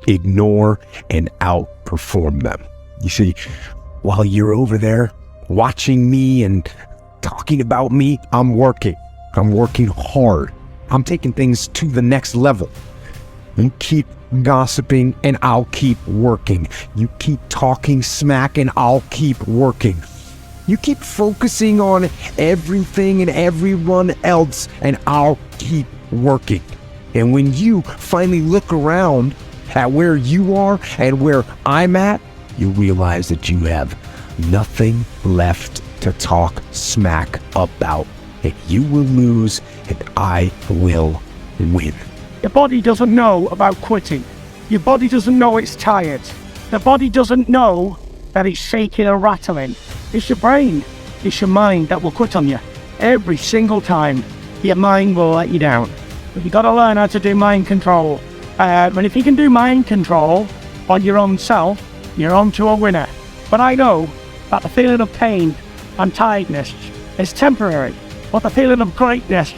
ignore and outperform them. You see, while you're over there watching me and talking about me, I'm working. I'm working hard. I'm taking things to the next level. You keep gossiping and I'll keep working. You keep talking smack and I'll keep working. You keep focusing on everything and everyone else and I'll keep working. And when you finally look around at where you are and where I'm at, you realize that you have nothing left to talk smack about. And you will lose and I will win. Your body doesn't know about quitting. Your body doesn't know it's tired. The body doesn't know that it's shaking or rattling. It's your brain, it's your mind that will quit on you. Every single time, your mind will let you down. But you gotta learn how to do mind control. And if you can do mind control on your own self, you're on to a winner. But I know that the feeling of pain and tiredness is temporary, but the feeling of greatness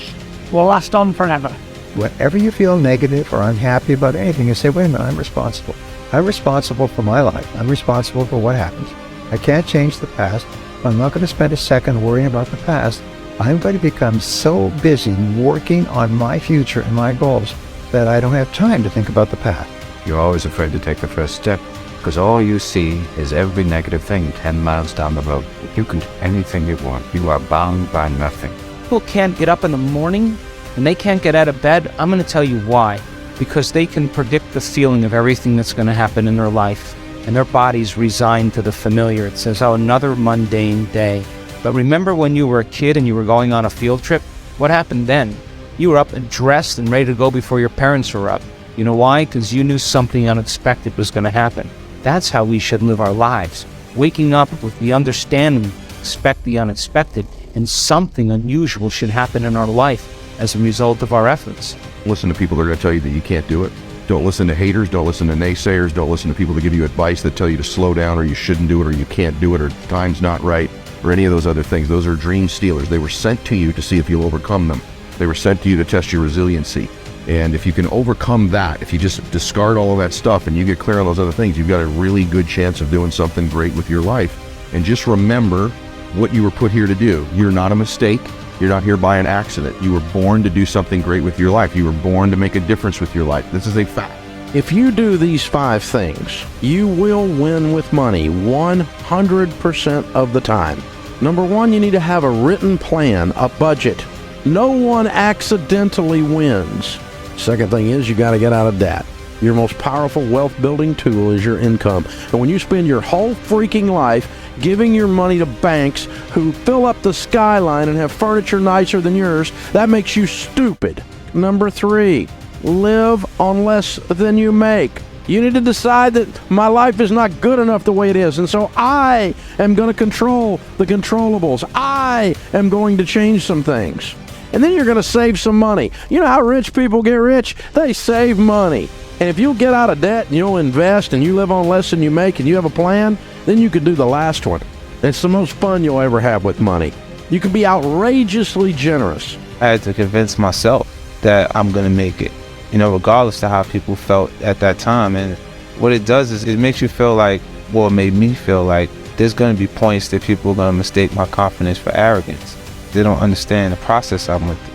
will last on forever. Whenever you feel negative or unhappy about anything, you say, wait a minute, I'm responsible. I'm responsible for my life. I'm responsible for what happens. I can't change the past. I'm not going to spend a second worrying about the past. I'm going to become so busy working on my future and my goals that I don't have time to think about the past. You're always afraid to take the first step because all you see is every negative thing 10 miles down the road. You can do anything you want. You are bound by nothing. People can't get up in the morning and they can't get out of bed. I'm going to tell you why. Because they can predict the feeling of everything that's going to happen in their life. And their body's resigned to the familiar. It says, oh, another mundane day. But remember when you were a kid and you were going on a field trip? What happened then? You were up and dressed and ready to go before your parents were up. You know why? Because you knew something unexpected was going to happen. That's how we should live our lives. Waking up with the understanding, expect the unexpected, and something unusual should happen in our life as a result of our efforts. Listen to people that are going to tell you that you can't do it. Don't listen to haters. Don't listen to naysayers. Don't listen to people that give you advice that tell you to slow down or you shouldn't do it or you can't do it or time's not right or any of those other things. Those are dream stealers. They were sent to you to see if you'll overcome them. They were sent to you to test your resiliency. And if you can overcome that, if you just discard all of that stuff and you get clear on those other things, you've got a really good chance of doing something great with your life. And just remember what you were put here to do. You're not a mistake. You're not here by an accident. You were born to do something great with your life. You were born to make a difference with your life. This is a fact. If you do these 5 things, you will win with money 100% of the time. Number 1, you need to have a written plan, a budget. No one accidentally wins. Second thing is you got to get out of debt. Your most powerful wealth building tool is your income. And when you spend your whole freaking life giving your money to banks who fill up the skyline and have furniture nicer than yours, that makes you stupid. Number 3, live on less than you make. You need to decide that my life is not good enough the way it is, and so I am going to control the controllables. I am going to change some things. And then you're going to save some money. You know how rich people get rich? They save money. And if you'll get out of debt and you'll invest and you live on less than you make and you have a plan, then you could do the last one. It's the most fun you'll ever have with money. You can be outrageously generous. I had to convince myself that I'm going to make it, regardless of how people felt at that time. And what it does is it makes you feel like, well, it made me feel like there's going to be points that people are going to mistake my confidence for arrogance. They don't understand the process I went through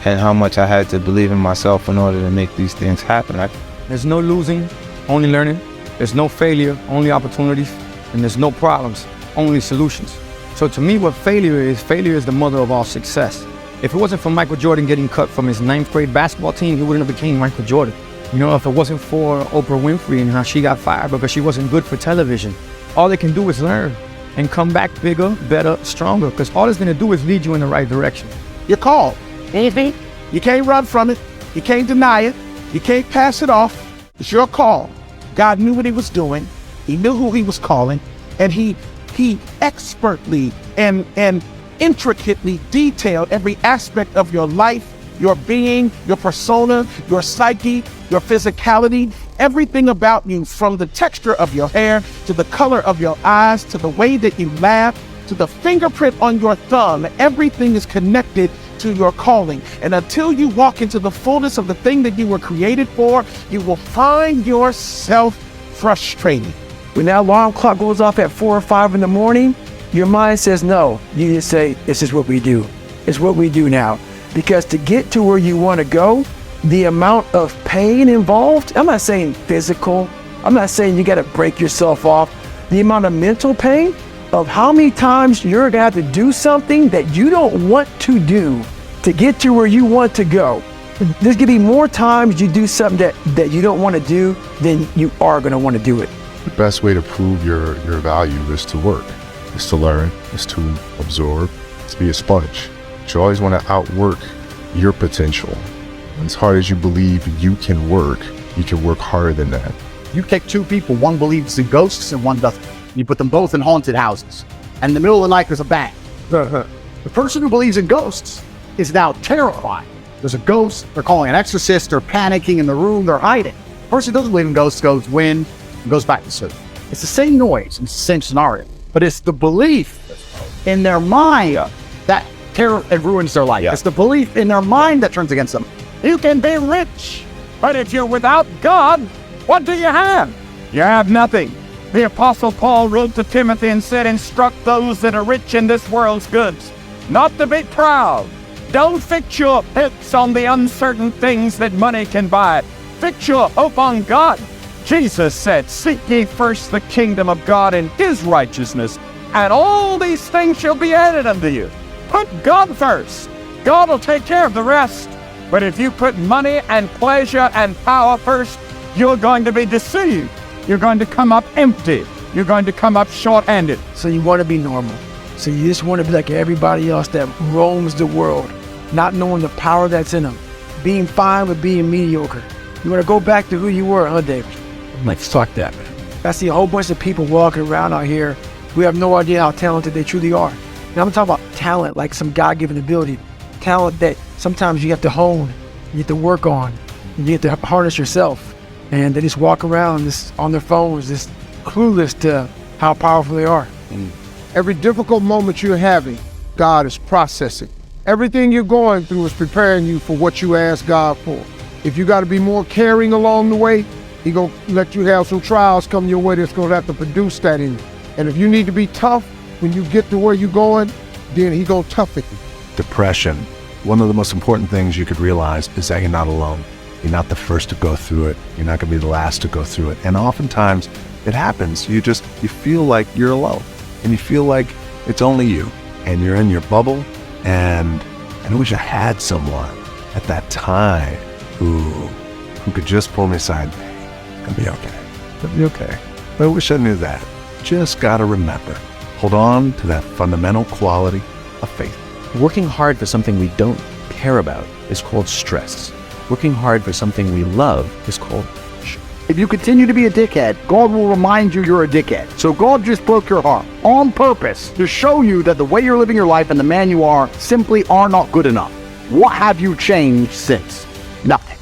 and how much I had to believe in myself in order to make these things happen. There's no losing, only learning. There's no failure, only opportunities. And there's no problems, only solutions. So to me, what failure is the mother of all success. If it wasn't for Michael Jordan getting cut from his 9th grade basketball team, he wouldn't have became Michael Jordan. If it wasn't for Oprah Winfrey and how she got fired because she wasn't good for television, all they can do is learn and come back bigger, better, stronger, because all it's going to do is lead you in the right direction. You're called. Anything? You can't run from it. You can't deny it. You can't pass it off. It's your call. God knew what he was doing. He knew who he was calling, and he expertly and intricately detailed every aspect of your life, your being, your persona, your psyche, your physicality, everything about you, from the texture of your hair, to the color of your eyes, to the way that you laugh, to the fingerprint on your thumb. Everything is connected into your calling. And until you walk into the fullness of the thing that you were created for, you will find yourself frustrated. When that alarm clock goes off at 4 or 5 in the morning, your mind says no. You just say, this is what we do. It's what we do now. Because to get to where you want to go, the amount of pain involved, I'm not saying physical, I'm not saying you got to break yourself off. The amount of mental pain of how many times you're going to have to do something that you don't want to do to get to where you want to go. There's going to be more times you do something that you don't want to do than you are going to want to do it. The best way to prove your value is to work, is to learn, is to absorb, is to be a sponge. You always want to outwork your potential. As hard as you believe you can work harder than that. You take two people, one believes in ghosts and one doesn't. You put them both in haunted houses. And in the middle of the night, there's a bang. The person who believes in ghosts is now terrified. There's a ghost, they're calling an exorcist, they're panicking in the room, they're hiding. The person who doesn't believe in ghosts goes win and goes back to sleep. It's the same noise, it's the same scenario. But it's the belief in their mind that it ruins their life. Yeah. It's the belief in their mind that turns against them. You can be rich, but if you're without God, what do you have? You have nothing. The Apostle Paul wrote to Timothy and said, instruct those that are rich in this world's goods, not to be proud. Don't fix your hopes on the uncertain things that money can buy. Fix your hope on God. Jesus said, seek ye first the kingdom of God and his righteousness, and all these things shall be added unto you. Put God first. God will take care of the rest. But if you put money and pleasure and power first, you're going to be deceived. You're going to come up empty. You're going to come up short-handed. So you want to be normal. So you just want to be like everybody else that roams the world, not knowing the power that's in them, being fine with being mediocre. You want to go back to who you were, huh, David? I'm like, fuck that, man. I see a whole bunch of people walking around out here who have no idea how talented they truly are. Now I'm talking about talent, like some God-given ability. Talent that sometimes you have to hone, you have to work on, and you have to harness yourself. And they just walk around just on their phones, just clueless to how powerful they are. Every difficult moment you're having, God is processing. Everything you're going through is preparing you for what you ask God for. If you got to be more caring along the way, He gonna let you have some trials come your way that's gonna have to produce that in you. And if you need to be tough when you get to where you're going, then He gonna toughen you. Depression. One of the most important things you could realize is that you're not alone. You're not the first to go through it. You're not going to be the last to go through it. And oftentimes it happens. You feel like you're alone and you feel like it's only you and you're in your bubble. And I wish I had someone at that time who could just pull me aside. It's going to be okay. It'll be okay. But I wish I knew that. Just got to remember, hold on to that fundamental quality of faith. Working hard for something we don't care about is called stress. Working hard for something we love is called joy. If you continue to be a dickhead, God will remind you you're a dickhead. So God just broke your heart on purpose to show you that the way you're living your life and the man you are simply are not good enough. What have you changed since? Nothing.